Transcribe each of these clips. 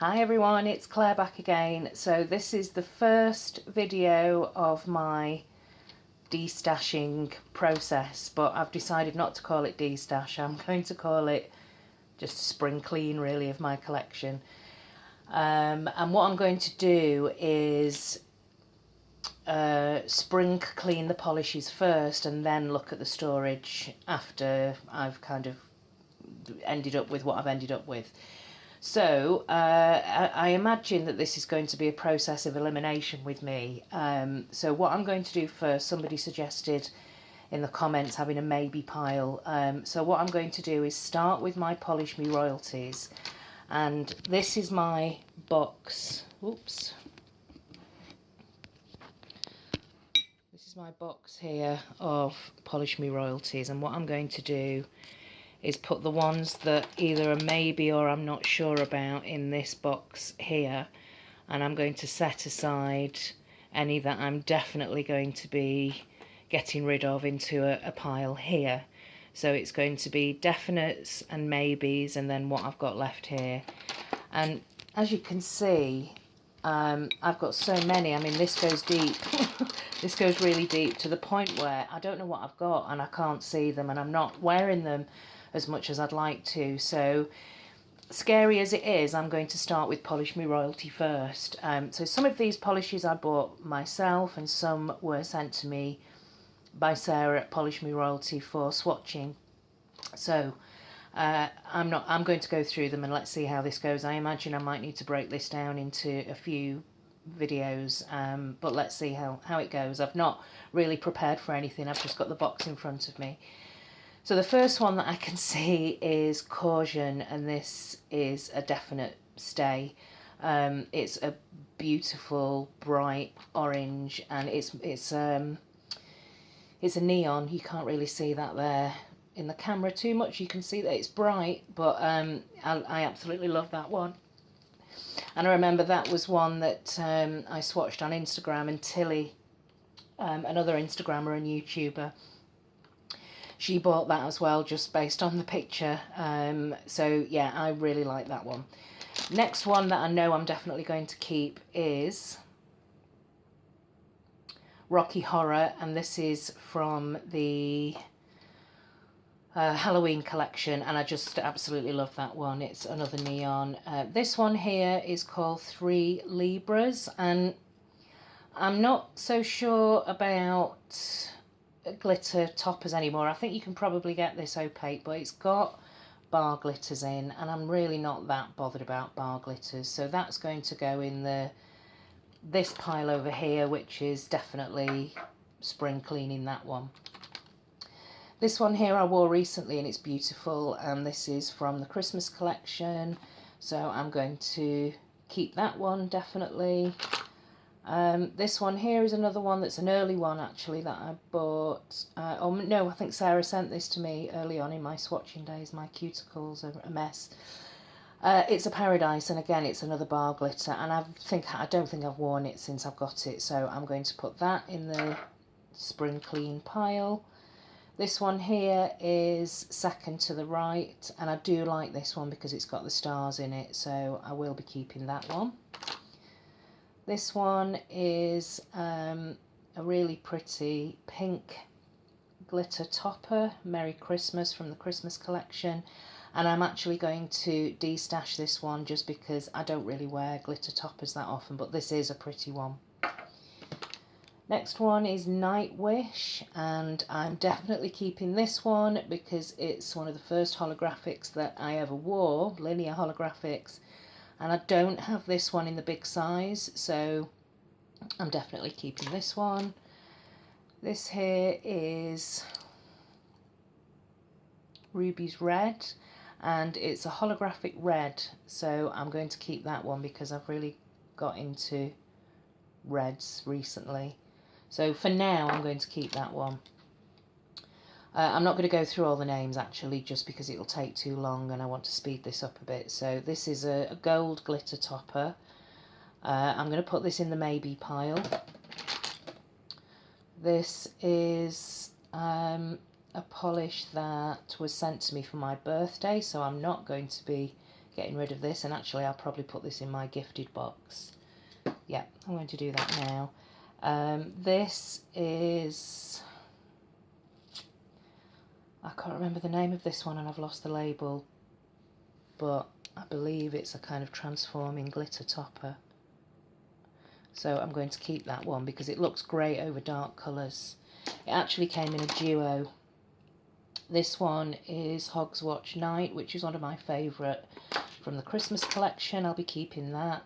Hi everyone, it's Claire back again. So this is the first video of my destashing process, but I've decided not to call it destash. I'm going to call it just a spring clean really of my collection. And what I'm going to do is spring clean the polishes first and then look at the storage after I've kind of ended up with what I've ended up with. So I imagine that this is going to be a process of elimination with me. So what I'm going to do first, somebody suggested in the comments having a maybe pile. So what I'm going to do is start with my Polish Me royalties. And this is my box. Oops. This is my box here of Polish Me royalties. And what I'm going to do is put the ones that either a maybe or I'm not sure about in this box here, and I'm going to set aside any that I'm definitely going to be getting rid of into a pile here. So it's going to be definites and maybes and then what I've got left here. And as you can see, I've got so many. I mean, this goes deep. This goes really deep to the point where I don't know what I've got and I can't see them, and I'm not wearing them as much as I'd like to. So scary as it is, I'm going to start with Polish Me Royalty first. So some of these polishes I bought myself and some were sent to me by Sarah at Polish Me Royalty for swatching. So I'm going to go through them and let's see how this goes. I imagine I might need to break this down into a few videos, but let's see how it goes. I've not really prepared for anything. I've just got the box in front of me. So the first one that I can see is Caution, and this is a definite stay. It's a beautiful bright orange, and it's a neon. You can't really see that there in the camera too much. You can see that it's bright, but I absolutely love that one. And I remember that was one that I swatched on Instagram, and Tilly, another Instagrammer and YouTuber, she bought that as well, just based on the picture. So yeah, I really like that one. Next one that I know I'm definitely going to keep is Rocky Horror, and this is from the Halloween collection, and I just absolutely love that one. It's another neon. This one here is called 3 Libras, and I'm not so sure about glitter toppers anymore. I think you can probably get this opaque, but it's got bar glitters in, and I'm really not that bothered about bar glitters, so that's going to go in this pile over here, which is definitely spring cleaning that one. This one here I wore recently and it's beautiful, and this is from the Christmas collection, so I'm going to keep that one definitely. This one here is another one that's an early one actually that I bought. Oh no, I think Sarah sent this to me early on in my swatching days. My cuticles are a mess. It's a Paradise, and again it's another bar glitter, and I don't think I've worn it since I've got it, so I'm going to put that in the spring clean pile. This one here is second to the right, and I do like this one because it's got the stars in it, so I will be keeping that one. This one is a really pretty pink glitter topper, Merry Christmas, from the Christmas collection, and I'm actually going to destash this one just because I don't really wear glitter toppers that often, but this is a pretty one. Next one is Nightwish, and I'm definitely keeping this one because it's one of the first holographics that I ever wore, linear holographics, and I don't have this one in the big size, so I'm definitely keeping this one. This here is Ruby's Red, and it's a holographic red, so I'm going to keep that one because I've really got into reds recently. So for now I'm going to keep that one. I'm not going to go through all the names actually, just because it'll take too long and I want to speed this up a bit. So this is a gold glitter topper. I'm going to put this in the maybe pile. This is a polish that was sent to me for my birthday, so I'm not going to be getting rid of this, and actually I'll probably put this in my gifted box. Yeah, I'm going to do that now. This is, I can't remember the name of this one and I've lost the label, but I believe it's a kind of transforming glitter topper. So I'm going to keep that one because it looks great over dark colours. It actually came in a duo. This one is Hogswatch Night, which is one of my favourite from the Christmas collection. I'll be keeping that.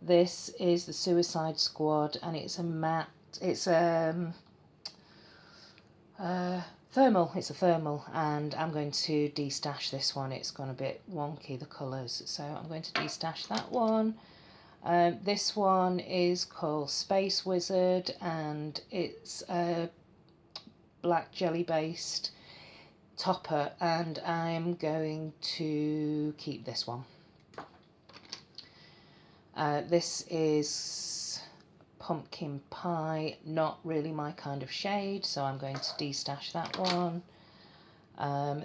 This is the Suicide Squad, and it's a matte, it's a thermal, it's a thermal, and I'm going to destash this one. It's gone a bit wonky, the colours, so I'm going to destash that one. This one is called Space Wizard, and it's a black jelly based topper, and I'm going to keep this one. This is Pumpkin Pie, not really my kind of shade, so I'm going to destash that one.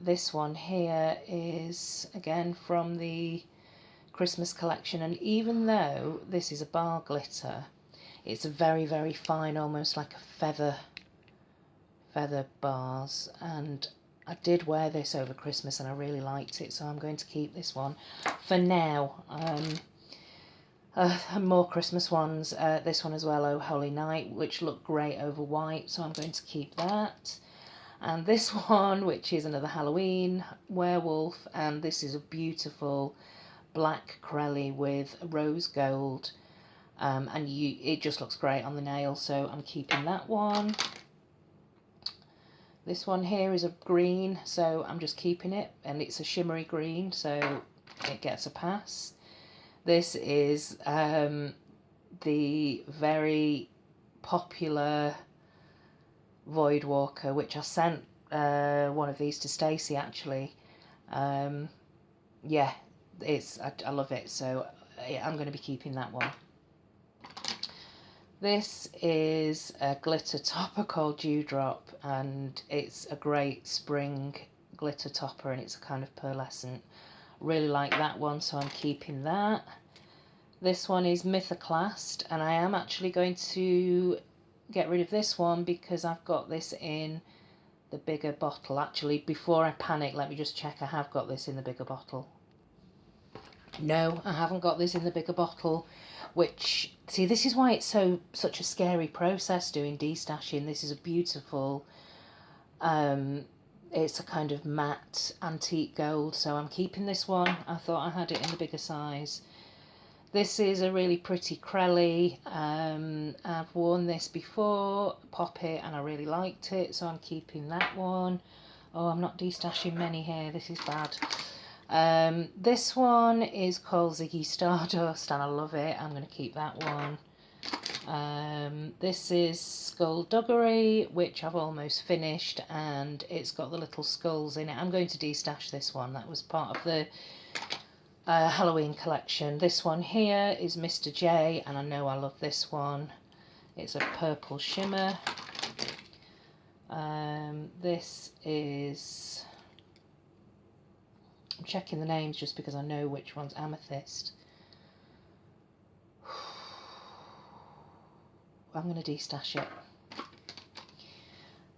This one here is again from the Christmas collection, and even though this is a bar glitter, it's a very, very fine, almost like a feather bars, and I did wear this over Christmas and I really liked it, so I'm going to keep this one for now. More Christmas ones, this one as well, Oh Holy Night, which looked great over white, so I'm going to keep that. And this one, which is another Halloween Werewolf, and this is a beautiful black Corelli with rose gold, and it just looks great on the nail, so I'm keeping that one. This one here is a green, so I'm just keeping it, and it's a shimmery green, so it gets a pass. This is the very popular Voidwalker, which I sent one of these to Stacey actually. Yeah, I love it, so yeah, I'm going to be keeping that one. This is a glitter topper called Dewdrop, and it's a great spring glitter topper, and it's a kind of pearlescent. Really like that one, so I'm keeping that. This one is Mythoclast, and I am actually going to get rid of this one because I've got this in the bigger bottle. Actually, before I panic, let me just check I have got this in the bigger bottle. No, I haven't got this in the bigger bottle, which, see, this is why it's such a scary process doing destashing. This is a beautiful, it's a kind of matte antique gold, so I'm keeping this one. I thought I had it in the bigger size. This is a really pretty Corelli. I've worn this before, Pop It, and I really liked it, so I'm keeping that one. Oh, I'm not destashing many here, this is bad. This one is called Ziggy Stardust, and I love it. I'm going to keep that one. This is Skullduggery, which I've almost finished, and it's got the little skulls in it. I'm going to destash this one. That was part of the Halloween collection. This one here is Mr. J, and I know I love this one. It's a purple shimmer. This is, I'm checking the names just because I know which one's Amethyst. I'm going to destash it.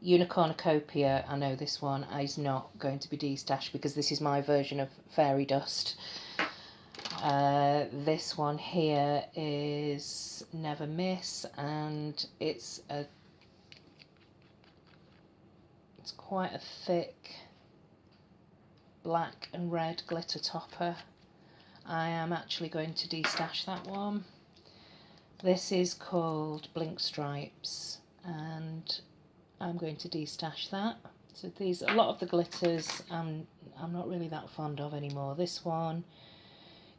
Unicornucopia, I know this one is not going to be destashed because this is my version of Fairy Dust. This one here is Never Miss, and it's quite a thick black and red glitter topper. I am actually going to destash that one. This is called Blink Stripes, and I'm going to destash that. So these, a lot of the glitters I'm not really that fond of anymore. This one,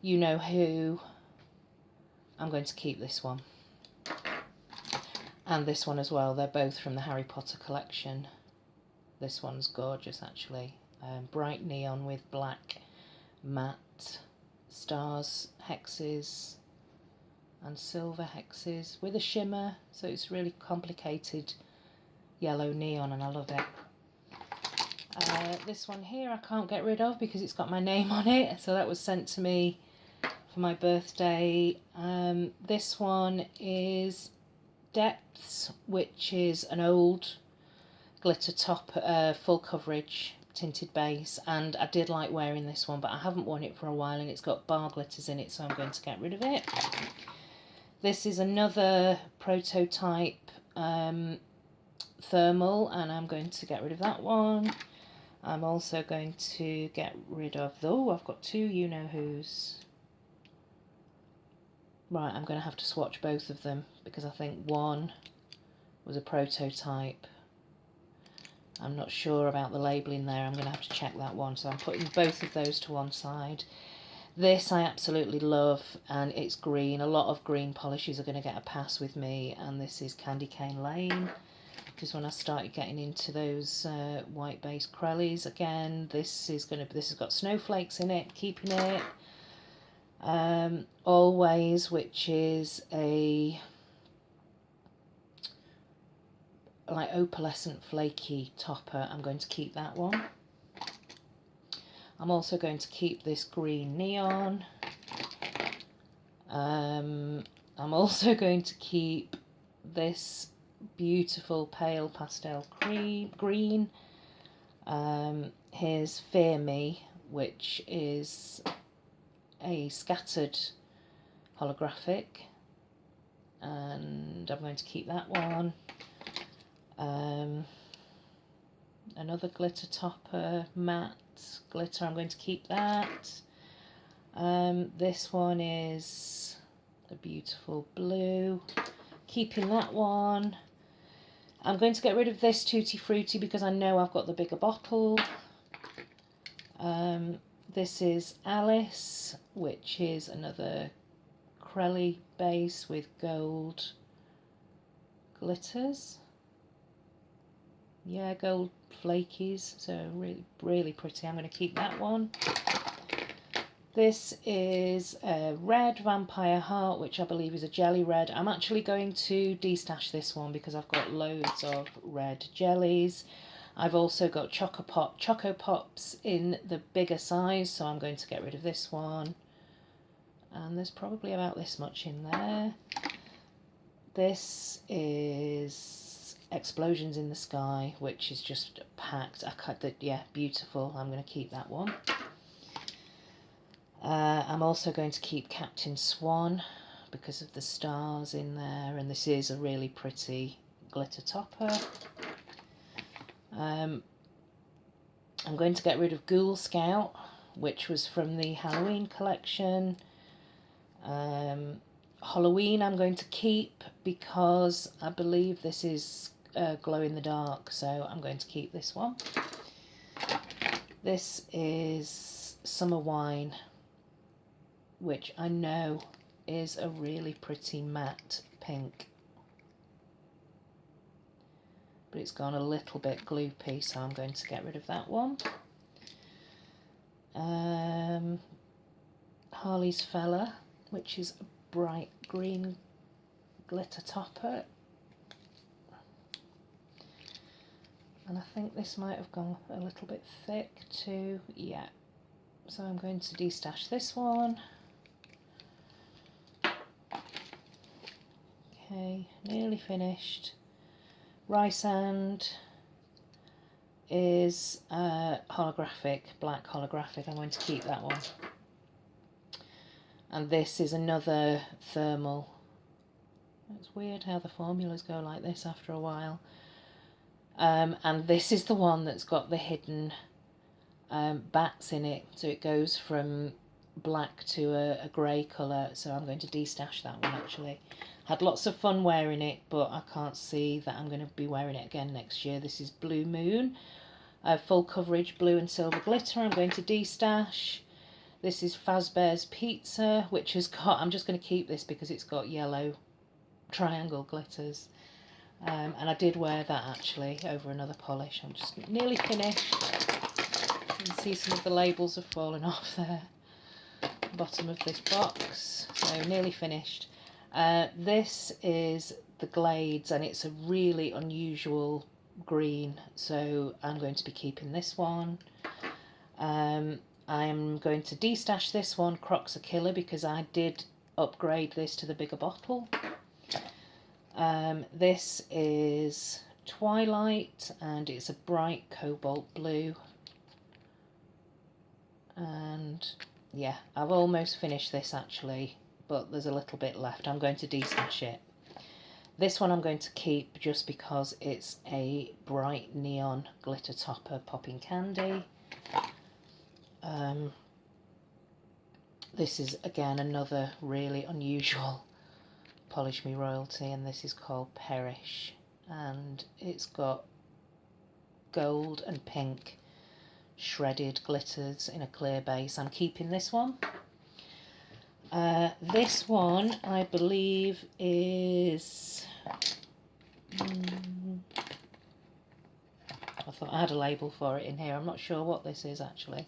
You Know Who, I'm going to keep this one. And this one as well, they're both from the Harry Potter collection. This one's gorgeous actually. Bright neon with black matte stars, hexes, and silver hexes with a shimmer, so it's really complicated yellow neon, and I love it. This one here I can't get rid of because it's got my name on it, so that was sent to me for my birthday. This one is Depths, which is an old glitter top, full coverage tinted base, and I did like wearing this one, but I haven't worn it for a while and it's got bar glitters in it, so I'm going to get rid of it. This is another prototype thermal, and I'm going to get rid of that one. I'm also going to get rid of, though I've got two you-know-who's. Right, I'm going to have to swatch both of them because I think one was a prototype. I'm not sure about the labelling there. I'm going to have to check that one. So I'm putting both of those to one side. This I absolutely love, and it's green. A lot of green polishes are going to get a pass with me, and this is Candy Cane Lane. Because when I started getting into those white base Crellies again, this has got snowflakes in it, keeping it. Always, which is a like opalescent flaky topper. I'm going to keep that one. I'm also going to keep this green neon. I'm also going to keep this beautiful pale pastel green. Here's Fear Me, which is a scattered holographic, and I'm going to keep that one. Another glitter topper, matte glitter, I'm going to keep that. This one is a beautiful blue, keeping that one. I'm going to get rid of this Tutti Frutti because I know I've got the bigger bottle. This is Alice, which is another Crelly base with gold glitters. Yeah, gold flakies, so really pretty. I'm going to keep that one. This is a red Vampire Heart, which I believe is a jelly red. I'm actually going to destash this one because I've got loads of red jellies. I've also got Choco Pops in the bigger size, so I'm going to get rid of this one. And there's probably about this much in there. This is Explosions in the Sky, which is just packed. Yeah, beautiful. I'm going to keep that one. I'm also going to keep Captain Swan because of the stars in there, and this is a really pretty glitter topper. I'm going to get rid of Ghoul Scout, which was from the Halloween collection. Halloween I'm going to keep because I believe this is glow in the dark, so I'm going to keep this one. This is Summer Wine, which I know is a really pretty matte pink, but it's gone a little bit gloopy, so I'm going to get rid of that one. Harley's Fella, which is a bright green glitter topper, and I think this might have gone a little bit thick too. Yeah, so I'm going to destash this one. Okay, nearly finished. Rysand is holographic, black holographic. I'm going to keep that one. And this is another thermal. It's weird how the formulas go like this after a while. And this is the one that's got the hidden bats in it. So it goes from black to a grey colour. So I'm going to destash that one actually. Had lots of fun wearing it, but I can't see that I'm going to be wearing it again next year. This is Blue Moon. Full coverage blue and silver glitter. I'm going to destash. This is Fazbear's Pizza, which has got, I'm just going to keep this because it's got yellow triangle glitters. And I did wear that actually over another polish. I'm just nearly finished. You can see some of the labels have fallen off there. The bottom of this box. So nearly finished. This is the Glades, and it's a really unusual green, so I'm going to be keeping this one. I'm going to destash this one, Croc's a Killer, because I did upgrade this to the bigger bottle. This is Twilight, and it's a bright cobalt blue. And yeah, I've almost finished this actually, but there's a little bit left. I'm going to destash it. This one I'm going to keep just because it's a bright neon glitter topper popping candy. This is again another really unusual Polish Me royalty, and this is called Perish, and it's got gold and pink shredded glitters in a clear base. I'm keeping this one. This one I believe is I thought I had a label for it in here. I'm not sure what this is actually.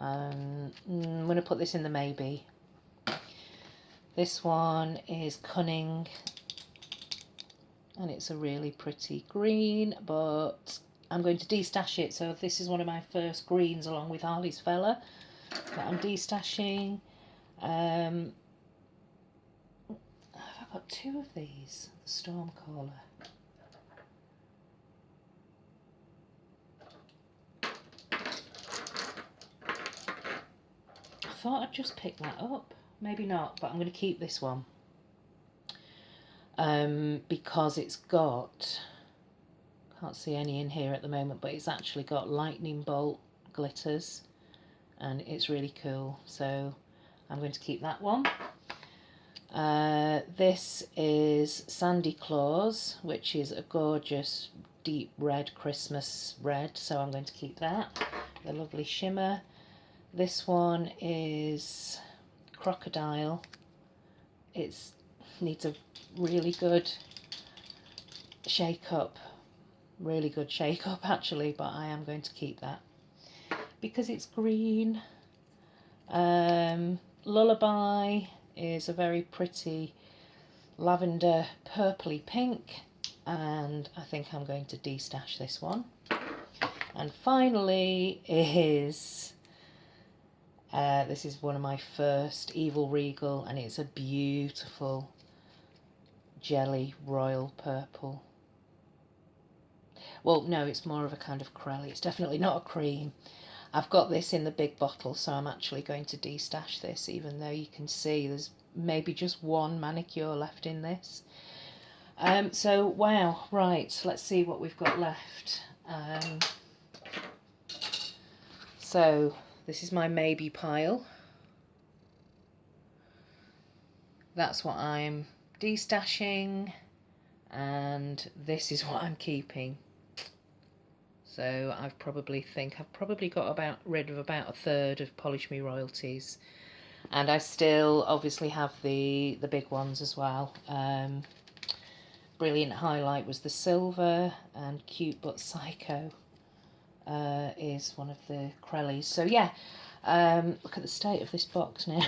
I'm going to put this in the maybe. This one is Cunning, and it's a really pretty green, but I'm going to destash it. So this is one of my first greens along with Harley's Fella that I'm destashing. I've got two of these, the Stormcaller. I thought I'd just pick that up. Maybe not, but I'm going to keep this one. Because it's got, can't see any in here at the moment, but it's actually got lightning bolt glitters, and it's really cool. So I'm going to keep that one. This is Sandy Claus, which is a gorgeous deep red Christmas red, so I'm going to keep that. The lovely shimmer. This one is Crocodile. It needs a really good shake up, actually, but I am going to keep that because it's green. Lullaby is a very pretty lavender purpley pink, and I think I'm going to destash this one. And finally is this is one of my first Evil Regal, and it's a beautiful jelly royal purple. Well, no, it's more of a kind of crelly. It's definitely not a cream. I've got this in the big bottle, so I'm actually going to destash this, even though you can see there's maybe just one manicure left in this. So, wow, right, let's see what we've got left. So, this is my maybe pile. That's what I'm destashing, and this is what I'm keeping. So I've probably got rid of about a third of Polish Me royalties, and I still obviously have the big ones as well. Brilliant highlight was the silver, and Cute But Psycho is one of the Crellies. So yeah, look at the state of this box now.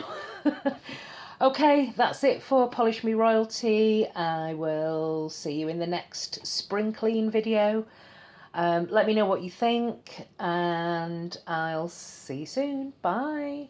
Okay, that's it for Polish Me royalty. I will see you in the next spring clean video. Let me know what you think, and I'll see you soon. Bye.